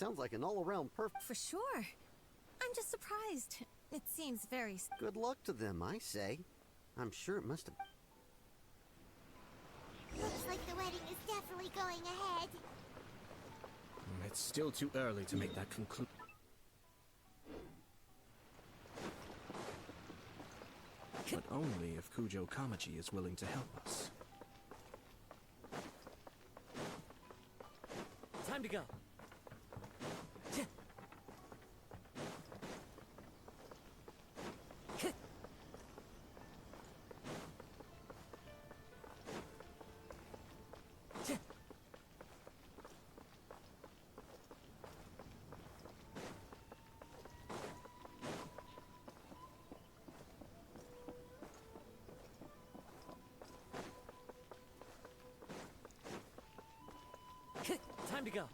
sounds like an all-around perfect... For sure. I'm just surprised. It seems very... Good luck to them, I say. I'm sure it must have... Looks like the wedding is definitely going ahead. It's still too early to make that conclusion. But only if Kujo Kamachi is willing to help us. Time to go. Time to go.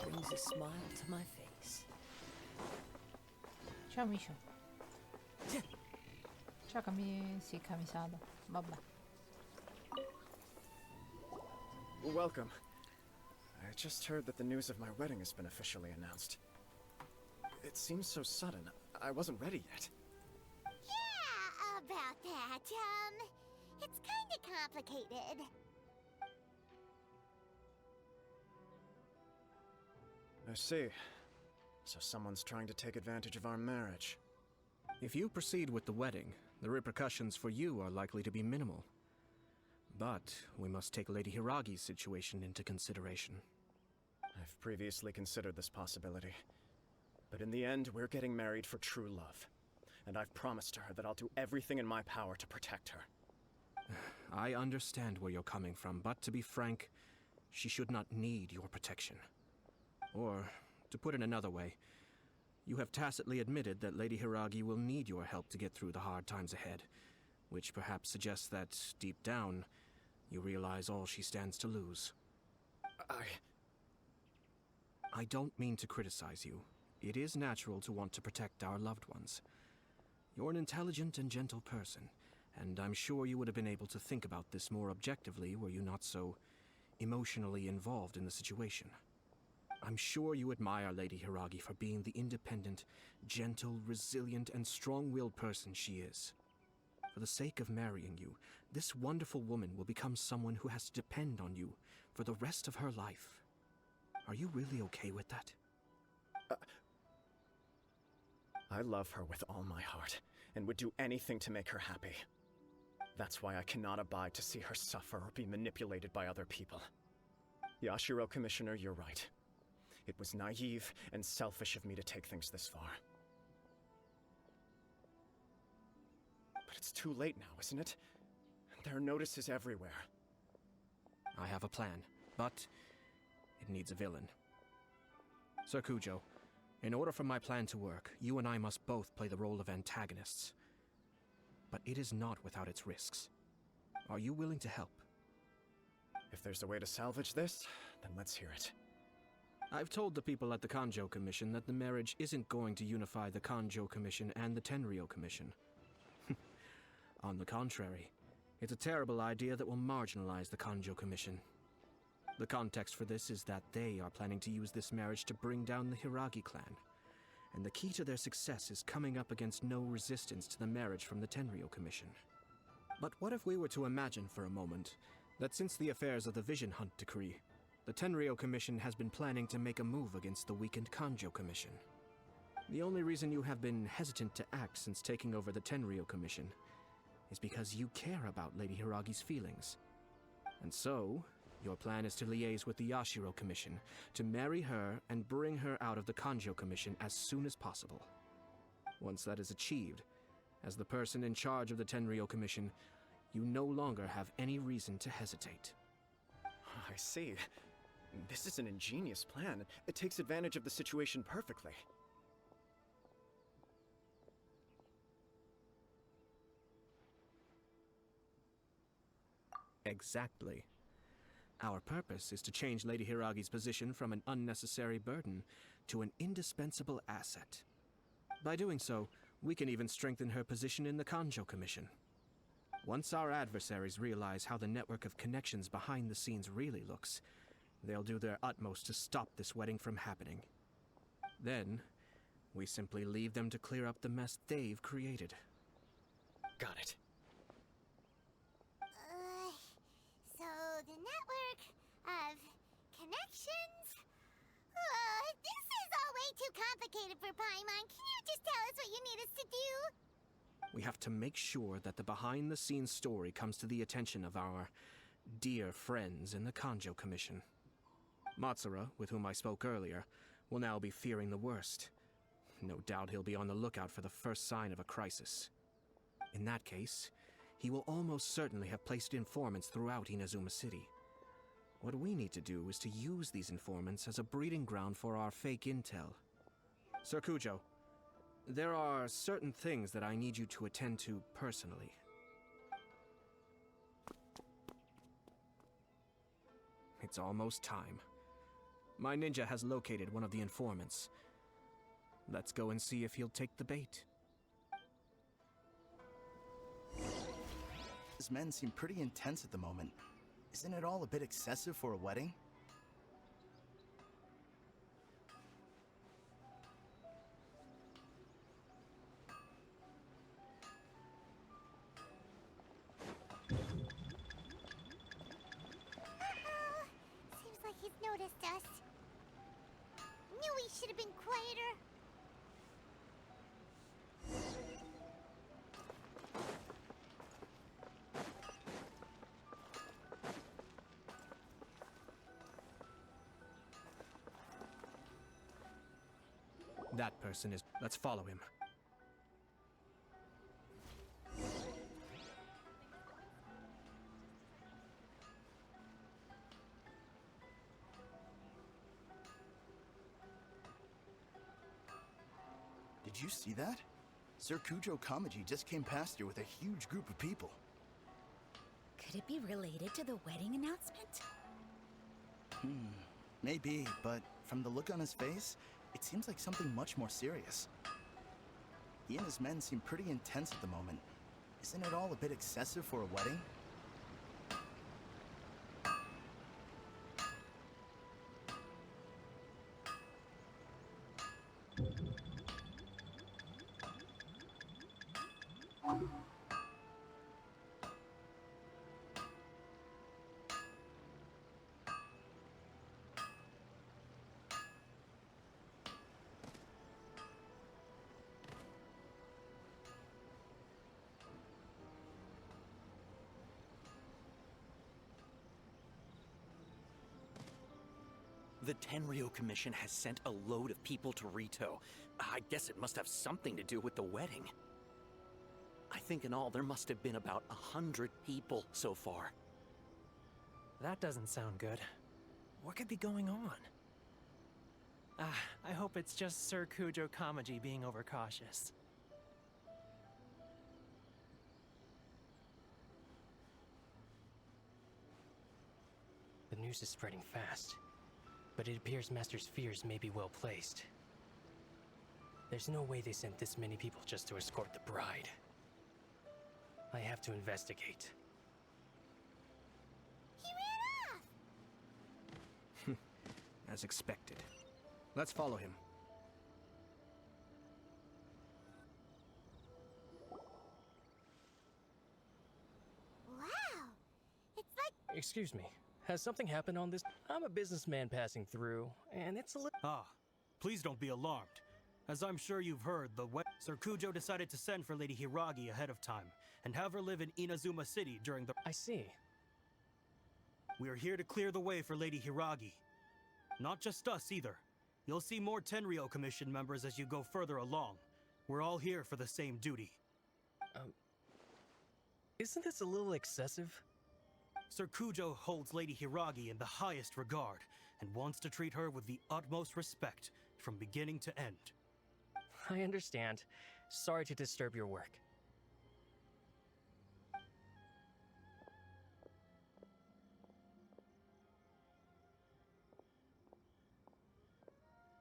Brings a smile to my face. Ciao Misho. Ciao sì, camisado. Vabbè. Welcome. I just heard that the news of my wedding has been officially announced. It seems so sudden. I wasn't ready yet. Yeah, about that. It's kinda complicated. I see. So someone's trying to take advantage of our marriage. If you proceed with the wedding, the repercussions for you are likely to be minimal. But we must take Lady Hiragi's situation into consideration. I've previously considered this possibility. But in the end, we're getting married for true love. And I've promised her that I'll do everything in my power to protect her. I understand where you're coming from, but to be frank, she should not need your protection. Or, to put it another way, you have tacitly admitted that Lady Hiragi will need your help to get through the hard times ahead, which perhaps suggests that, deep down, you realize all she stands to lose. I don't mean to criticize you. It is natural to want to protect our loved ones. You're an intelligent and gentle person, and I'm sure you would have been able to think about this more objectively were you not so emotionally involved in the situation. I'm sure you admire Lady Hiragi for being the independent, gentle, resilient, and strong-willed person she is. For the sake of marrying you, this wonderful woman will become someone who has to depend on you for the rest of her life. Are you really okay with that? I love her with all my heart, and would do anything to make her happy. That's why I cannot abide to see her suffer or be manipulated by other people. Yashiro, Commissioner, you're right. It was naive and selfish of me to take things this far. But it's too late now, isn't it? There are notices everywhere. I have a plan, but it needs a villain. Sir Kujo, in order for my plan to work, you and I must both play the role of antagonists. But it is not without its risks. Are you willing to help? If there's a way to salvage this, then let's hear it. I've told the people at the Kanjo Commission that the marriage isn't going to unify the Kanjo Commission and the Tenryou Commission. On the contrary, it's a terrible idea that will marginalize the Kanjo Commission. The context for this is that they are planning to use this marriage to bring down the Hiragi clan, and the key to their success is coming up against no resistance to the marriage from the Tenryou Commission. But what if we were to imagine for a moment that since the affairs of the Vision Hunt Decree, the Tenryou Commission has been planning to make a move against the weakened Kanjo Commission? The only reason you have been hesitant to act since taking over the Tenryou Commission is because you care about Lady Hiragi's feelings. And so, your plan is to liaise with the Yashiro Commission to marry her and bring her out of the Kanjo Commission as soon as possible. Once that is achieved, as the person in charge of the Tenryou Commission, you no longer have any reason to hesitate. I see. This is an ingenious plan. It takes advantage of the situation perfectly. Exactly. Our purpose is to change Lady Hiragi's position from an unnecessary burden to an indispensable asset. By doing so, we can even strengthen her position in the Kanjo Commission. Once our adversaries realize how the network of connections behind the scenes really looks, they'll do their utmost to stop this wedding from happening. Then, we simply leave them to clear up the mess they've created. Got it. So the network of connections? This is all way too complicated for Paimon. Can you just tell us what you need us to do? We have to make sure that the behind-the-scenes story comes to the attention of our dear friends in the Kanjo Commission. Matsura, with whom I spoke earlier, will now be fearing the worst. No doubt he'll be on the lookout for the first sign of a crisis. In that case, he will almost certainly have placed informants throughout Inazuma City. What we need to do is to use these informants as a breeding ground for our fake intel. Sir Kujo, there are certain things that I need you to attend to personally. It's almost time. My ninja has located one of the informants. Let's go and see if he'll take the bait. His men seem pretty intense at the moment. Isn't it all a bit excessive for a wedding? Seems like he's noticed us. Knew we should have been quieter. That person is... Let's follow him. Did you see that? Sir Kujo Kamaji just came past here with a huge group of people. Could it be related to the wedding announcement? Maybe, but from the look on his face, it seems like something much more serious. He and his men seem pretty intense at the moment. Isn't it all a bit excessive for a wedding? The Tenryou Commission has sent a load of people to Rito. I guess it must have something to do with the wedding. I think in all there must have been about 100 people so far. That doesn't sound good. What could be going on? I hope it's just Sir Kujo Kamaji being overcautious. The news is spreading fast, but it appears Master's fears may be well placed. There's no way they sent this many people just to escort the bride. I have to investigate. He ran off! As expected. Let's follow him. Wow! It's like Excuse me, has something happened on this? I'm a businessman passing through, and it's a little... Ah, please don't be alarmed. As I'm sure you've heard, Sir Kujo decided to send for Lady Hiragi ahead of time, and have her live in Inazuma City during the... I see. We are here to clear the way for Lady Hiragi. Not just us, either. You'll see more Tenryou Commission members as you go further along. We're all here for the same duty. Isn't this a little excessive? Sir Kujo holds Lady Hiragi in the highest regard, and wants to treat her with the utmost respect, from beginning to end. I understand. Sorry to disturb your work.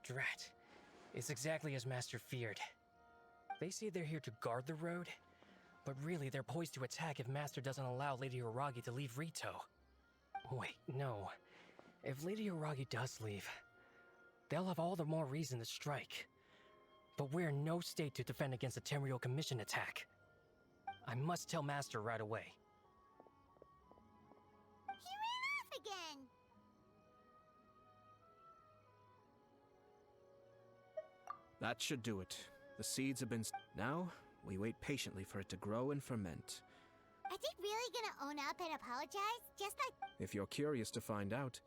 Drat. It's exactly as Master feared. They say they're here to guard the road, but really they're poised to attack if Master doesn't allow Lady Hiragi to leave Rito. Wait, no. If Lady Hiragi does leave, they'll have all the more reason to strike. But we're in no state to defend against a Tenryou Commission attack. I must tell Master right away. He ran off again! That should do it. The seeds have been... Now, we wait patiently for it to grow and ferment. Are they really gonna own up and apologize? Just like... If you're curious to find out,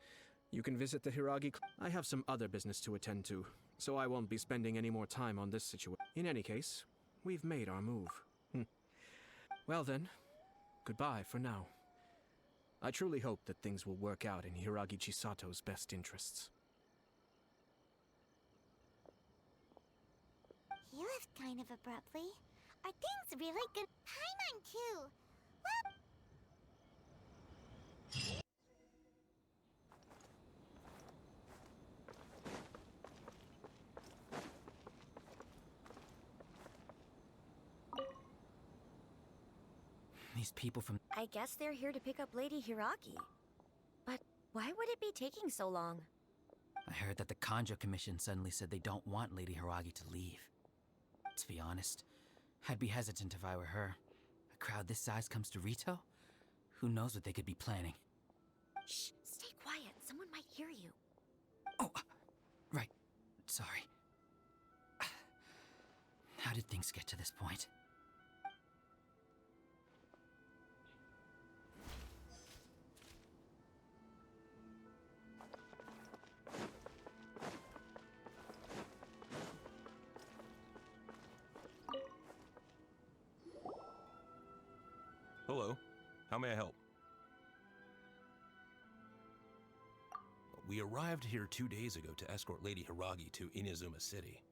you can visit the Hiragi... I have some other business to attend to, so I won't be spending any more time on this situation. In any case, we've made our move. Well then, goodbye for now. I truly hope that things will work out in Hiragi Chisato's best interests. He left kind of abruptly. Are things really good? Paimon too. Well... These people from... I guess they're here to pick up Lady Hiragi. But why would it be taking so long? I heard that the Kanjo Commission suddenly said they don't want Lady Hiragi to leave. To be honest, I'd be hesitant if I were her. A crowd this size comes to Rito? Who knows what they could be planning? Shh, stay quiet. Someone might hear you. Oh, right. Sorry. How did things get to this point? Hello. How may I help? We arrived here 2 days ago to escort Lady Hiragi to Inazuma City.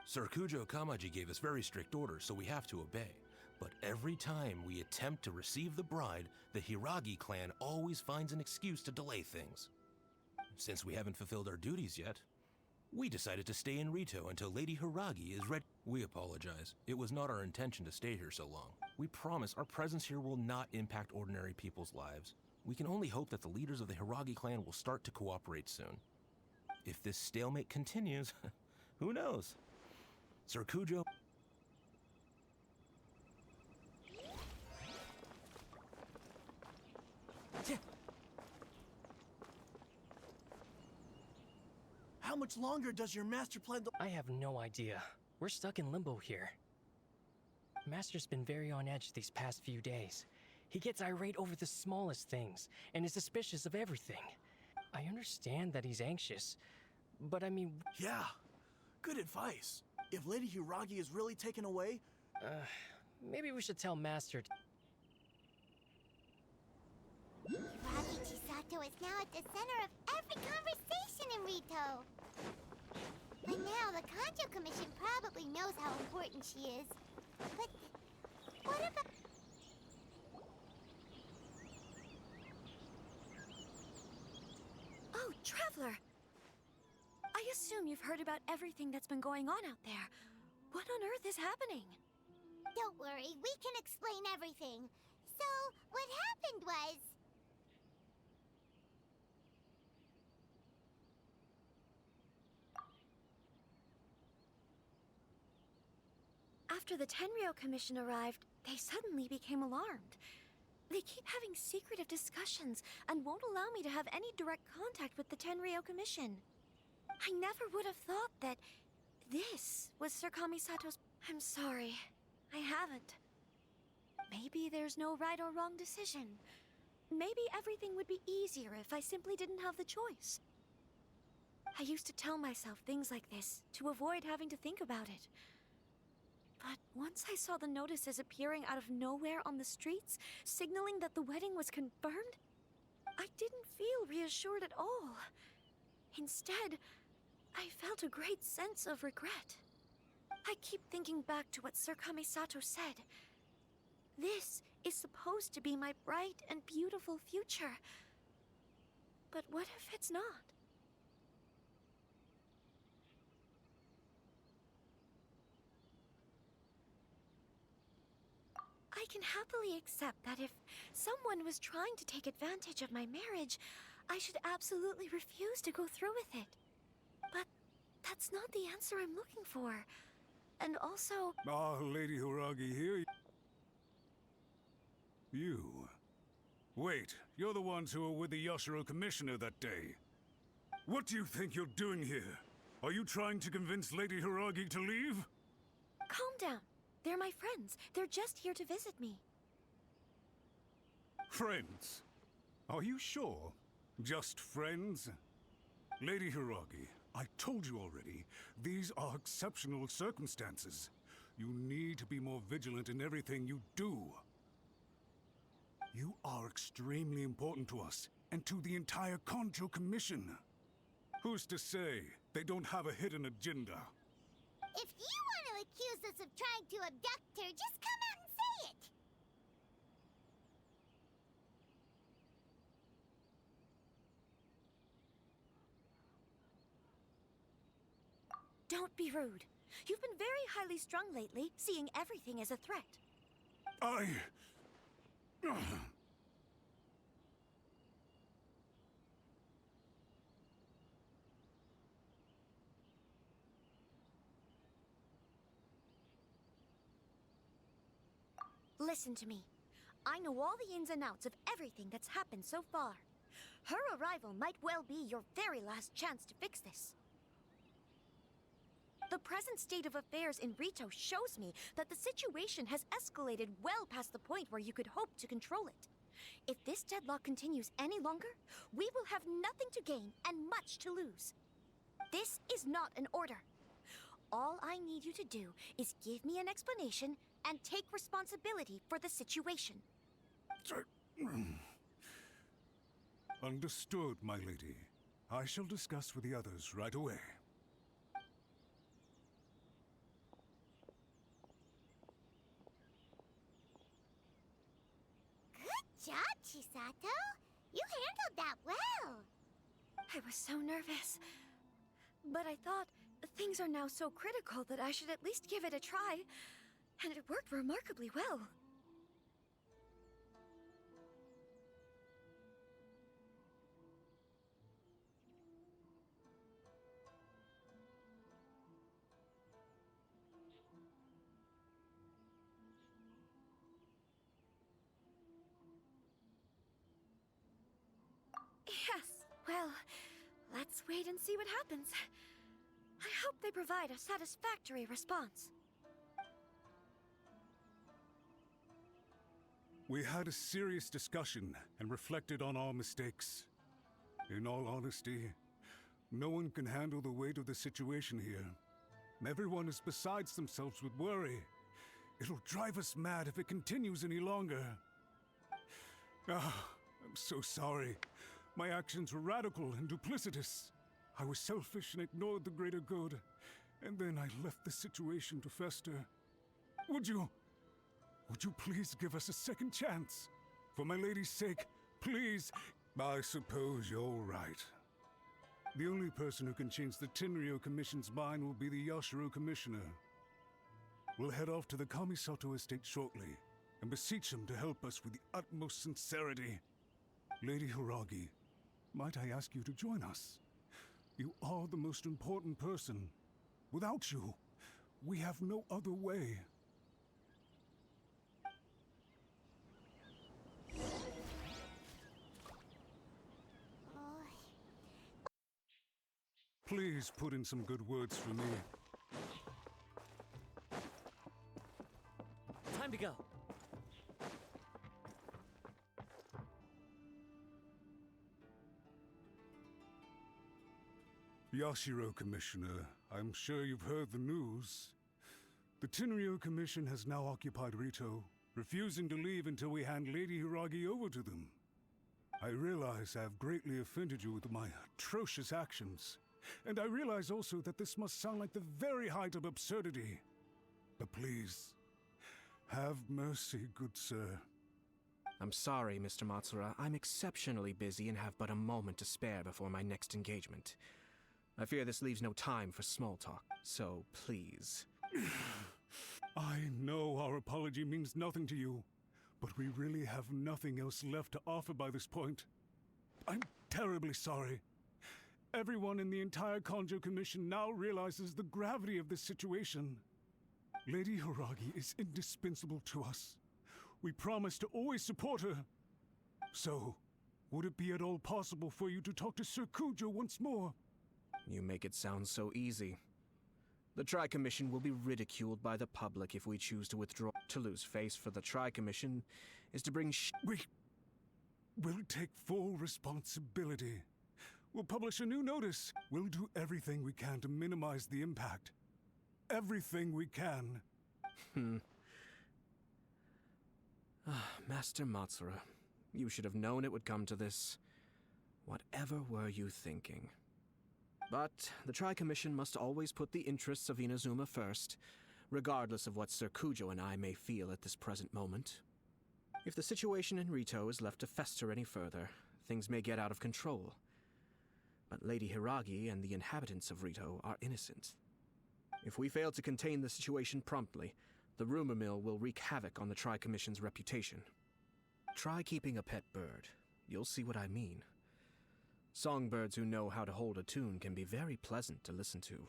Sir Kujo Kamaji gave us very strict orders, so we have to obey. But every time we attempt to receive the bride, the Hiragi clan always finds an excuse to delay things. Since we haven't fulfilled our duties yet, we decided to stay in Rito until Lady Hiragi is ready. We apologize. It was not our intention to stay here so long. We promise our presence here will not impact ordinary people's lives. We can only hope that the leaders of the Hiragi clan will start to cooperate soon. If this stalemate continues, who knows? Sir Kujo... How much longer does your master plan to... I have no idea. We're stuck in limbo here. Master's been very on edge these past few days. He gets irate over the smallest things, and is suspicious of everything. I understand that he's anxious, but I mean... Yeah, good advice. If Lady Hiragi is really taken away... maybe we should tell Master... Hiragi Chisato is now at the center of every conversation in Rito. By now, the Kanjo Commission probably knows how important she is. But what about... Oh, Traveler! I assume you've heard about everything that's been going on out there. What on earth is happening? Don't worry, we can explain everything. So, what happened was... After the Tenryou Commission arrived, they suddenly became alarmed. They keep having secretive discussions and won't allow me to have any direct contact with the Tenryou Commission. I never would have thought that this was Sir Kamisato's... I'm sorry. I haven't. Maybe there's no right or wrong decision. Maybe everything would be easier if I simply didn't have the choice. I used to tell myself things like this to avoid having to think about it. But once I saw the notices appearing out of nowhere on the streets, signaling that the wedding was confirmed, I didn't feel reassured at all. Instead, I felt a great sense of regret. I keep thinking back to what Sir Kamisato said. This is supposed to be my bright and beautiful future. But what if it's not? I can happily accept that if someone was trying to take advantage of my marriage, I should absolutely refuse to go through with it. But that's not the answer I'm looking for. And also... Ah, Lady Hiragi here. You. Wait, you're the ones who were with the Yashiro Commissioner that day. What do you think you're doing here? Are you trying to convince Lady Hiragi to leave? Calm down. They're my friends. They're just here to visit me. Friends? Are you sure? Just friends? Lady Hiragi, I told you already, these are exceptional circumstances. You need to be more vigilant in everything you do. You are extremely important to us, and to the entire Kanjo Commission. Who's to say they don't have a hidden agenda? If you want to accuse us of trying to abduct her, just come out and say it! Don't be rude. You've been very highly strung lately, seeing everything as a threat. Listen to me. I know all the ins and outs of everything that's happened so far. Her arrival might well be your very last chance to fix this. The present state of affairs in Rito shows me that the situation has escalated well past the point where you could hope to control it. If this deadlock continues any longer, we will have nothing to gain and much to lose. This is not an order. All I need you to do is give me an explanation and take responsibility for the situation. Understood, my lady. I shall discuss with the others right away. Good job, Chisato. You handled that well. I was so nervous. But I thought things are now so critical that I should at least give it a try. And it worked remarkably well. Yes, well, let's wait and see what happens. I hope they provide a satisfactory response. We had a serious discussion and reflected on our mistakes. In all honesty, no one can handle the weight of the situation here. Everyone is besides themselves with worry. It'll drive us mad if it continues any longer. I'm so sorry. My actions were radical and duplicitous. I was selfish and ignored the greater good. And then I left the situation to fester. Would you please give us a second chance? For my lady's sake, please. I suppose you're right. The only person who can change the Tenryou Commission's mind will be the Yashiro Commissioner. We'll head off to the Kamisato estate shortly and beseech him to help us with the utmost sincerity. Lady Hiragi, might I ask you to join us? You are the most important person. Without you, we have no other way. Please put in some good words for me. Time to go. Yashiro Commissioner, I'm sure you've heard the news. The Tenryou Commission has now occupied Rito, refusing to leave until we hand Lady Hiragi over to them. I realize I have greatly offended you with my atrocious actions. And I realize also that this must sound like the very height of absurdity. But please, have mercy, good sir. I'm sorry, Mr. Matsura. I'm exceptionally busy and have but a moment to spare before my next engagement. I fear this leaves no time for small talk, so please. I know our apology means nothing to you, but we really have nothing else left to offer by this point. I'm terribly sorry. Everyone in the entire Kanjo Commission now realizes the gravity of this situation. Lady Hiragi is indispensable to us. We promise to always support her. So, would it be at all possible for you to talk to Sir Kujo once more? You make it sound so easy. The Tri-Commission will be ridiculed by the public if we choose to withdraw. To lose face for the Tri-Commission is to bring We'll take full responsibility. We'll publish a new notice. We'll do everything we can to minimize the impact. Everything we can. Master Matsura, you should have known it would come to this. Whatever were you thinking? But the Tri-Commission must always put the interests of Inazuma first, regardless of what Sir Kujo and I may feel at this present moment. If the situation in Rito is left to fester any further, things may get out of control. But Lady Hiragi and the inhabitants of Rito are innocent. If we fail to contain the situation promptly, the rumor mill will wreak havoc on the Tri-Commission's reputation. Try keeping a pet bird. You'll see what I mean. Songbirds who know how to hold a tune can be very pleasant to listen to,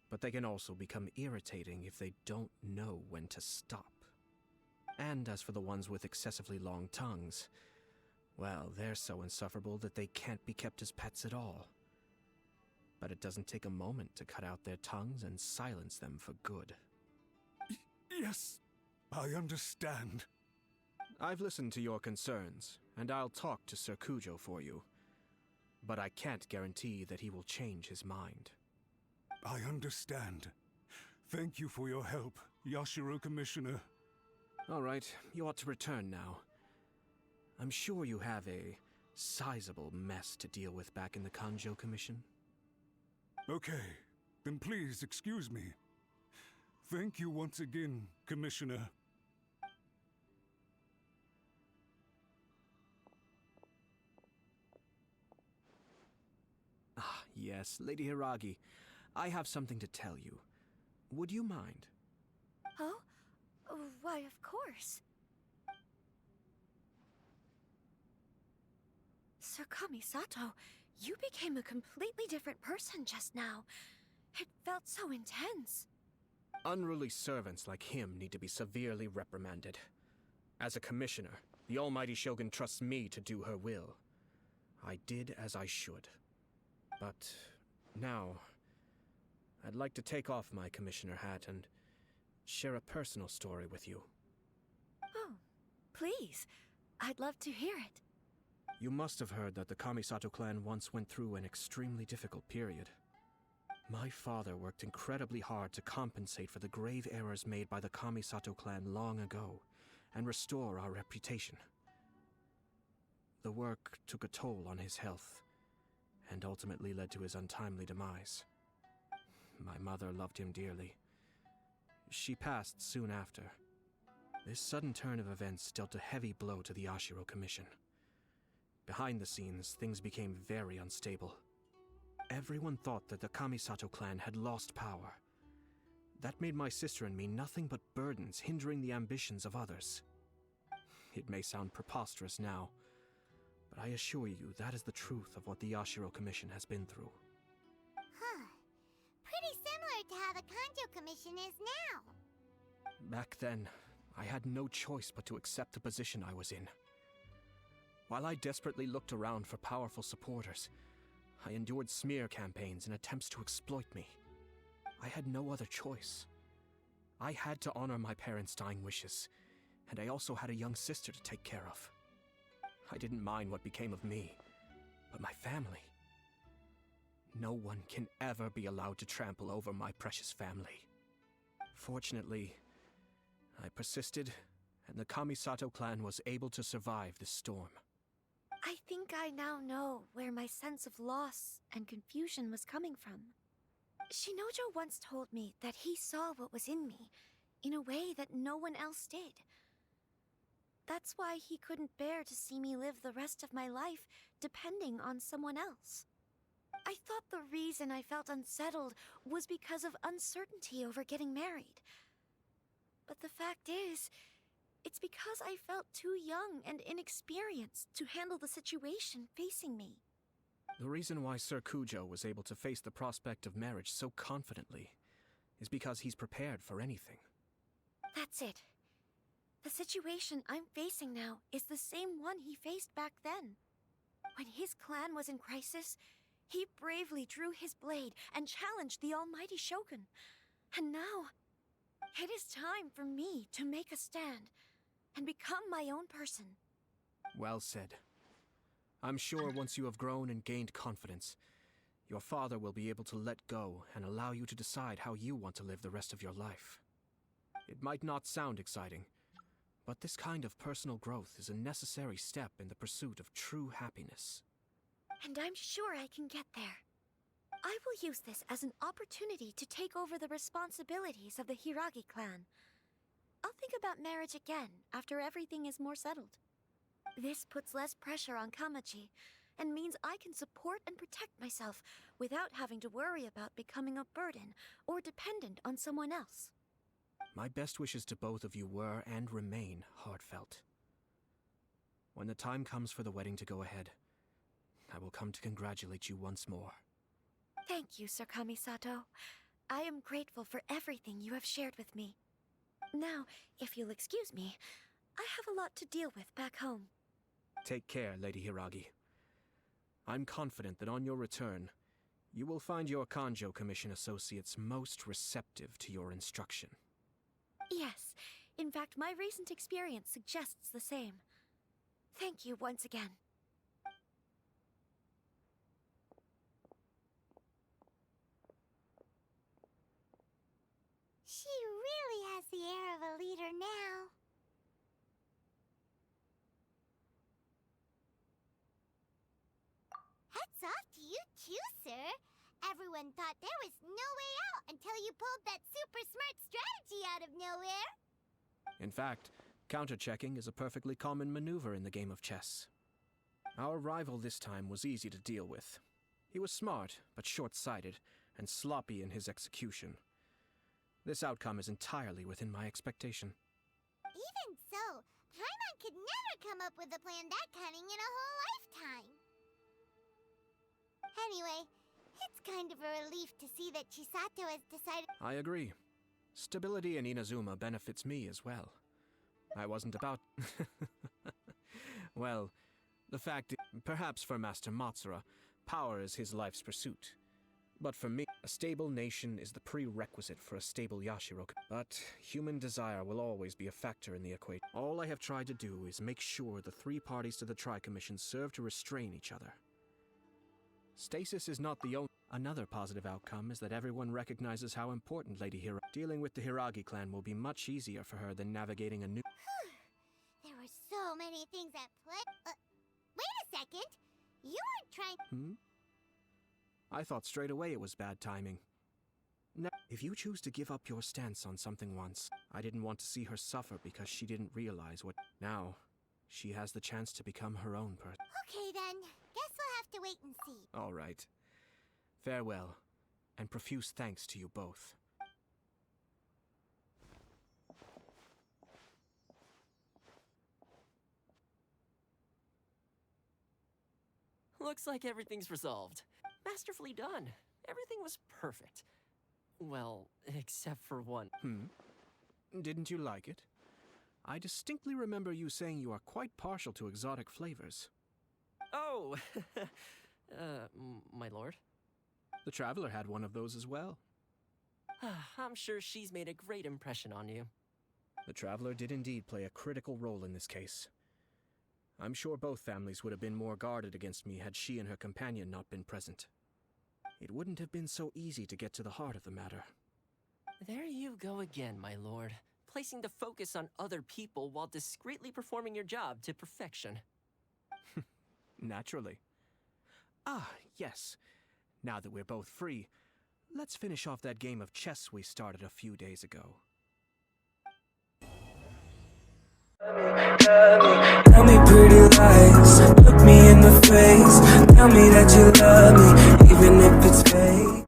but they can also become irritating if they don't know when to stop. And as for the ones with excessively long tongues, well, they're so insufferable that they can't be kept as pets at all. But it doesn't take a moment to cut out their tongues and silence them for good. Yes, I understand. I've listened to your concerns, and I'll talk to Sir Kujo for you. But I can't guarantee that he will change his mind. I understand. Thank you for your help, Yashiro Commissioner. All right, you ought to return now. I'm sure you have a sizable mess to deal with back in the Kanjo Commission. Okay, then please excuse me. Thank you once again, Commissioner. Ah, yes, Lady Hiragi. I have something to tell you. Would you mind? Oh? Why, of course. Sir Kamisato, you became a completely different person just now. It felt so intense. Unruly servants like him need to be severely reprimanded. As a commissioner, the almighty Shogun trusts me to do her will. I did as I should. But now, I'd like to take off my commissioner hat and share a personal story with you. Oh, please. I'd love to hear it. You must have heard that the Kamisato clan once went through an extremely difficult period. My father worked incredibly hard to compensate for the grave errors made by the Kamisato clan long ago and restore our reputation. The work took a toll on his health and ultimately led to his untimely demise. My mother loved him dearly. She passed soon after. This sudden turn of events dealt a heavy blow to the Yashiro Commission. Behind the scenes, things became very unstable. Everyone thought that the Kamisato clan had lost power. That made my sister and me nothing but burdens hindering the ambitions of others. It may sound preposterous now, but I assure you that is the truth of what the Yashiro Commission has been through. Huh. Pretty similar to how the Kanjo Commission is now. Back then, I had no choice but to accept the position I was in. While I desperately looked around for powerful supporters, I endured smear campaigns and attempts to exploit me. I had no other choice. I had to honor my parents' dying wishes, and I also had a young sister to take care of. I didn't mind what became of me, but my family. No one can ever be allowed to trample over my precious family. Fortunately, I persisted, and the Kamisato clan was able to survive this storm. I think I now know where my sense of loss and confusion was coming from. Shinojo once told me that he saw what was in me, in a way that no one else did. That's why he couldn't bear to see me live the rest of my life depending on someone else. I thought the reason I felt unsettled was because of uncertainty over getting married. But the fact is, It's because I felt too young and inexperienced to handle the situation facing me. The reason why Sir Kujo was able to face the prospect of marriage so confidently is because he's prepared for anything. That's it. The situation I'm facing now is the same one he faced back then. When his clan was in crisis, he bravely drew his blade and challenged the almighty Shogun. And now, it is time for me to make a stand and become my own person. Well said. I'm sure once you have grown and gained confidence, your father will be able to let go and allow you to decide how you want to live the rest of your life. It might not sound exciting, but this kind of personal growth is a necessary step in the pursuit of true happiness. And I'm sure I can get there. I will use this as an opportunity to take over the responsibilities of the Hiragi clan. I'll think about marriage again after everything is more settled. This puts less pressure on Kamaji, and means I can support and protect myself without having to worry about becoming a burden or dependent on someone else. My best wishes to both of you were and remain heartfelt. When the time comes for the wedding to go ahead, I will come to congratulate you once more. Thank you, Sir Kamisato. I am grateful for everything you have shared with me. Now, if you'll excuse me, I have a lot to deal with back home. Take care, Lady Hiragi. I'm confident that on your return, you will find your Kanjo Commission associates most receptive to your instruction. Yes, in fact, my recent experience suggests the same. Thank you once again. She really has the air of a leader now. Hats off to you too, sir. Everyone thought there was no way out until you pulled that super smart strategy out of nowhere. In fact, counter-checking is a perfectly common maneuver in the game of chess. Our rival this time was easy to deal with. He was smart, but short-sighted, and sloppy in his execution. This outcome is entirely within my expectation. Even so, Paimon could never come up with a plan that cunning in a whole lifetime. Anyway, it's kind of a relief to see that Chisato has decided— I agree. Stability in Inazuma benefits me as well. I wasn't about— Well, the fact is, perhaps for Master Matsura, power is his life's pursuit. But for me, a stable nation is the prerequisite for a stable Yashiro. But human desire will always be a factor in the equation. All I have tried to do is make sure the three parties to the Tri-Commission serve to restrain each other. Stasis is not the only— Another positive outcome is that everyone recognizes how important Lady Hiragi— Dealing with the Hiragi clan will be much easier for her than navigating a new— there were so many things at play. Wait a second! You weren't trying— I thought straight away it was bad timing. Now, if you choose to give up your stance on something once, I didn't want to see her suffer because she didn't realize what— Now, she has the chance to become her own person. Okay then, guess we'll have to wait and see. All right. Farewell, and profuse thanks to you both. Looks like everything's resolved. Masterfully done. Everything was perfect. Well, except for one. Didn't you like it? I distinctly remember you saying you are quite partial to exotic flavors. Oh, my lord. The Traveler had one of those as well. I'm sure she's made a great impression on you. The Traveler did indeed play a critical role in this case. I'm sure both families would have been more guarded against me had she and her companion not been present. It wouldn't have been so easy to get to the heart of the matter. There you go again, my lord. Placing the focus on other people while discreetly performing your job to perfection. Naturally. Ah, yes. Now that we're both free, let's finish off that game of chess we started a few days ago. Tell me pretty lies, look me in the face. Tell me that you love me, even if it's fake.